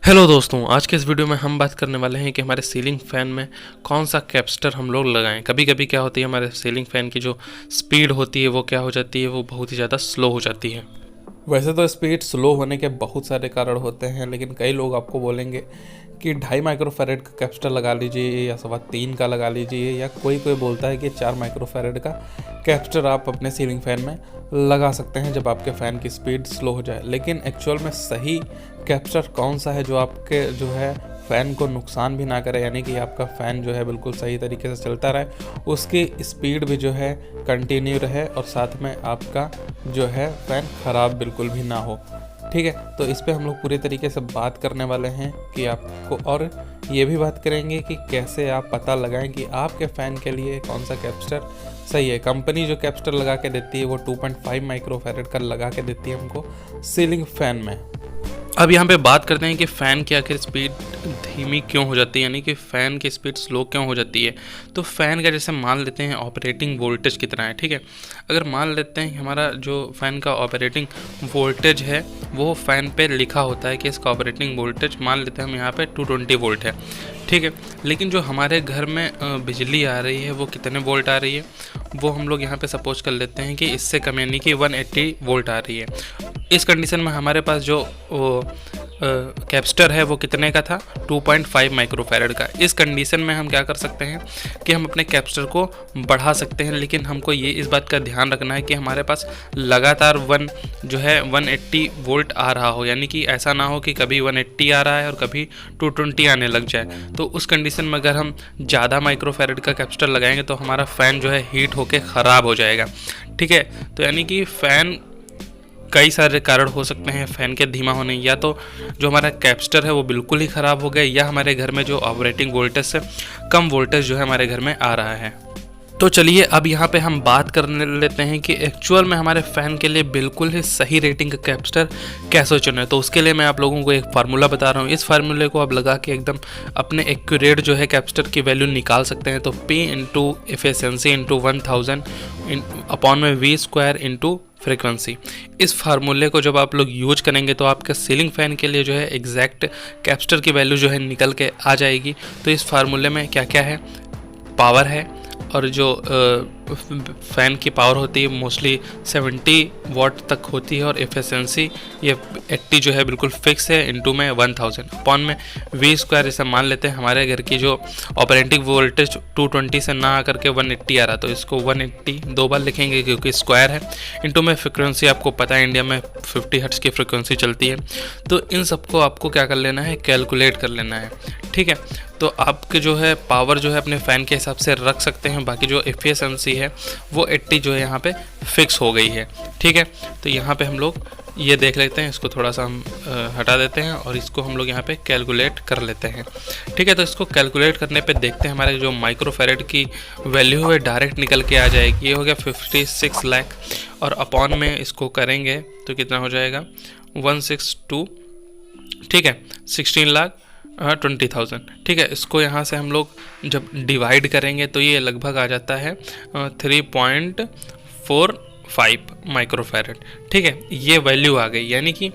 Hello दोस्तों, आज के इस वीडियो में हम बात करने वाले हैं कि हमारे सीलिंग फ़ैन में कौन सा कैपेसिटर हम लोग लगाएं। कभी कभी क्या होती है, हमारे सीलिंग फ़ैन की जो स्पीड होती है वो क्या हो जाती है, वो बहुत ही ज़्यादा स्लो हो जाती है। वैसे तो स्पीड स्लो होने के बहुत सारे कारण होते हैं, लेकिन कई लोग आपको बोलेंगे कि 2.5 माइक्रोफैरेड का कैपेसिटर लगा लीजिए या 3.25 का लगा लीजिए, या कोई कोई बोलता है कि 4 माइक्रोफैरेड का कैपेसिटर आप अपने सीलिंग फ़ैन में लगा सकते हैं जब आपके फ़ैन की स्पीड स्लो हो जाए। लेकिन एक्चुअल में सही कैपेसिटर कौन सा है जो आपके जो है फ़ैन को नुकसान भी ना करे, यानी कि आपका फ़ैन जो है बिल्कुल सही तरीके से चलता रहे, उसकी स्पीड भी जो है कंटिन्यू रहे और साथ में आपका जो है फ़ैन ख़राब बिल्कुल भी ना हो। ठीक है, तो इस पे हम लोग पूरे तरीके से बात करने वाले हैं कि आपको, और ये भी बात करेंगे कि कैसे आप पता लगाएं कि आपके फ़ैन के लिए कौन सा कैपेसिटर सही है। कंपनी जो कैपेसिटर लगा के देती है वो 2.5 माइक्रोफैरेड का लगा के देती है हमको सीलिंग फ़ैन में। अब यहाँ पे बात करते हैं कि फ़ैन की आखिर स्पीड धीमी क्यों हो जाती है, यानी कि फ़ैन की स्पीड स्लो क्यों हो जाती है। तो फ़ैन का जैसे मान लेते हैं ऑपरेटिंग वोल्टेज कितना है, ठीक है। अगर मान लेते हैं हमारा जो फ़ैन का ऑपरेटिंग वोल्टेज है वो फ़ैन पे लिखा होता है कि इसका ऑपरेटिंग वोल्टेज मान लेते हैं हम यहाँ पे 220 वोल्ट है, ठीक है। लेकिन जो हमारे घर में बिजली आ रही है वो कितने वोल्ट आ रही है, वो हम लोग यहाँ पे सपोज कर लेते हैं कि इससे कम, यानी कि 180 वोल्ट आ रही है। इस कंडीशन में हमारे पास जो कैपेसिटर है वो कितने का था, 2.5 माइक्रोफैरेड का। इस कंडीशन में हम क्या कर सकते हैं कि हम अपने कैपेसिटर को बढ़ा सकते हैं, लेकिन हमको ये इस बात का ध्यान रखना है कि हमारे पास लगातार 180 वोल्ट आ रहा हो, यानी कि ऐसा ना हो कि कभी 180 आ रहा है और कभी 220 आने लग जाए। तो उस कंडीशन में अगर हम ज़्यादा माइक्रोफैरेड का कैपेसिटर लगाएंगे तो हमारा फ़ैन जो है हीट होकर ख़राब हो जाएगा, ठीक है। तो यानी कि फ़ैन कई सारे कारण हो सकते हैं फ़ैन के धीमा होने, या तो जो हमारा कैपेसिटर है वो बिल्कुल ही ख़राब हो गया, या हमारे घर में जो ऑपरेटिंग वोल्टेज से कम वोल्टेज जो है हमारे घर में आ रहा है। तो चलिए अब यहाँ पे हम बात करने लेते हैं कि एक्चुअल में हमारे फ़ैन के लिए बिल्कुल ही सही रेटिंग का कैपेसिटर कैसे चुनें। तो उसके लिए मैं आप लोगों को एक फार्मूला बता रहा हूँ। इस फार्मूले को आप लगा के एकदम अपने एक्यूरेट जो है कैपेसिटर की वैल्यू निकाल सकते हैं। तो P into efficiency into 1000 upon में V स्क्वायर इंटू फ्रीक्वेंसी। इस फार्मूले को जब आप लोग यूज करेंगे तो आपके सीलिंग फ़ैन के लिए जो है एग्जैक्ट कैपेसिटर की वैल्यू जो है निकल के आ जाएगी। तो इस फार्मूले में क्या क्या है, पावर है, और जो फ़ैन की पावर होती है मोस्टली 70 वाट तक होती है, और एफिशिएंसी ये 80 जो है बिल्कुल फिक्स है, इंटू में 1000 अपॉन में V स्क्वायर। जैसे मान लेते हैं हमारे घर की जो ऑपरेटिंग वोल्टेज 220 से ना आकर के 180 आ रहा, तो इसको 180 दो बार लिखेंगे क्योंकि स्क्वायर है, इंटू में फ्रिक्वेंसी। आपको पता है इंडिया में 50 हर्ट्ज़ की फ्रिक्वेंसी चलती है। तो इन सबको आपको क्या कर लेना है, कैलकुलेट कर लेना है, ठीक है। तो आपके जो है पावर जो है अपने फ़ैन के हिसाब से रख सकते हैं। बाकी जो एफिशिएंसी है वो 80 जो है यहाँ पे फिक्स हो गई है, ठीक है। तो यहाँ पे हम लोग ये देख लेते हैं, इसको थोड़ा सा हम हटा देते हैं और इसको हम लोग यहाँ पे कैलकुलेट कर लेते हैं, ठीक है। तो इसको कैलकुलेट करने पे देखते हैं हमारे जो माइक्रोफैरेड की वैल्यू है डायरेक्ट निकल के आ जाएगी। ये हो गया 56 लाख, और अपॉन में इसको करेंगे तो कितना हो जाएगा 162, ठीक है, 16,20,000, ठीक है। इसको यहाँ से हम लोग जब डिवाइड करेंगे तो ये लगभग आ जाता है 3.45 माइक्रोफैरेड, ठीक है। ये वैल्यू आ गई, यानी कि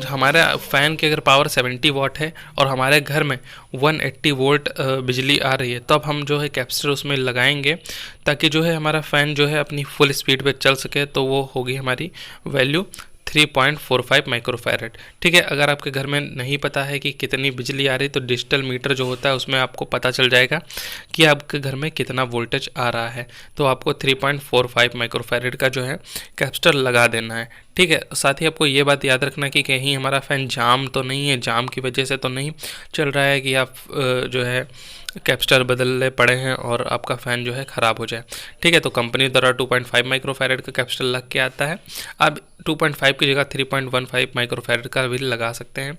हमारा फ़ैन की अगर पावर 70 वाट है और हमारे घर में 180 वोल्ट बिजली आ रही है, तो अब हम जो है कैपेसिटर उसमें लगाएंगे ताकि जो है हमारा फ़ैन जो है अपनी फुल स्पीड पे चल सके। तो वो होगी हमारी वैल्यू 3.45 माइक्रोफैरेड, ठीक है। अगर आपके घर में नहीं पता है कि कितनी बिजली आ रही, तो डिजिटल मीटर जो होता है उसमें आपको पता चल जाएगा कि आपके घर में कितना वोल्टेज आ रहा है। तो आपको 3.45 माइक्रोफैरेड का जो है कैपेसिटर लगा देना है, ठीक है। साथ ही आपको ये बात याद रखना कि कहीं हमारा फ़ैन जाम तो नहीं है, जाम की वजह से तो नहीं चल रहा है कि आप जो है कैपेसिटर बदलने पड़े हैं और आपका फ़ैन जो है ख़राब हो जाए, ठीक है। तो कंपनी द्वारा 2.5 माइक्रोफैरेड का कैपेसिटर लग के आता है। अब 2.5 की जगह 3.15 माइक्रोफैरेड का भी लगा सकते हैं।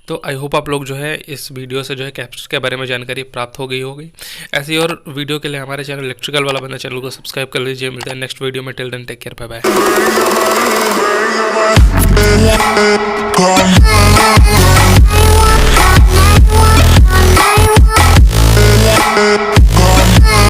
तो आई होप आप लोग जो है इस वीडियो से जो है कैपेसिटर के बारे में जानकारी प्राप्त हो गई होगी। ऐसी और वीडियो के लिए हमारे चैनल इलेक्ट्रिकल वाला बंदा चैनल को सब्सक्राइब कर लीजिए। मिलते हैं नेक्स्ट वीडियो में। Till then take care, bye bye.